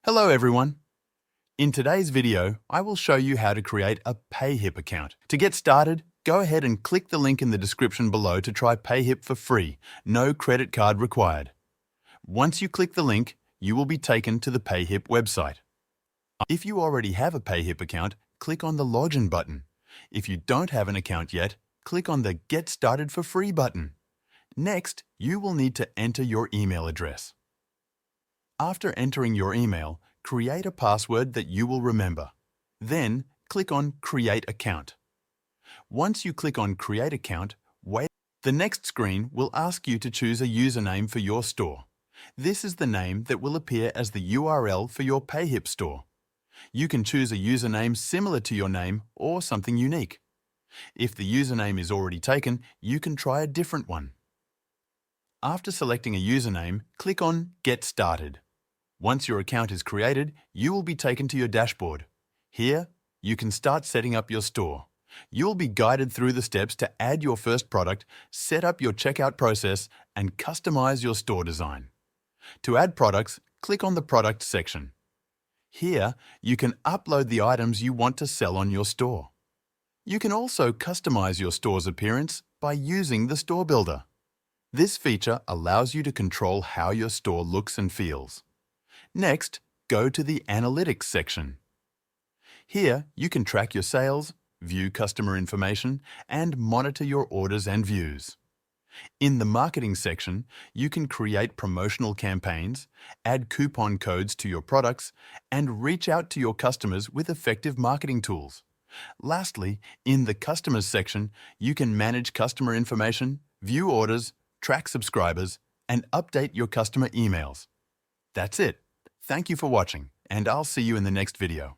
Hello everyone. In today's video, I will show you how to create a Payhip account. To get started, go ahead and click the link in the description below to try Payhip for free, no credit card required. Once you click the link, you will be taken to the Payhip website. If you already have a Payhip account, click on the Login button. If you don't have an account yet, click on the Get Started for Free button. Next, you will need to enter your email address. After entering your email, create a password that you will remember. Then, click on Create Account. Once you click on Create Account, wait. The next screen will ask you to choose a username for your store. This is the name that will appear as the URL for your Payhip store. You can choose a username similar to your name or something unique. If the username is already taken, you can try a different one. After selecting a username, click on Get Started. Once your account is created, you will be taken to your dashboard. Here, you can start setting up your store. You'll be guided through the steps to add your first product, set up your checkout process, and customize your store design. To add products, click on the Product section. Here, you can upload the items you want to sell on your store. You can also customize your store's appearance by using the Store Builder. This feature allows you to control how your store looks and feels. Next, go to the Analytics section. Here, you can track your sales, view customer information, and monitor your orders and views. In the Marketing section, you can create promotional campaigns, add coupon codes to your products, and reach out to your customers with effective marketing tools. Lastly, in the Customers section, you can manage customer information, view orders, track subscribers, and update your customer emails. That's it. Thank you for watching, and I'll see you in the next video.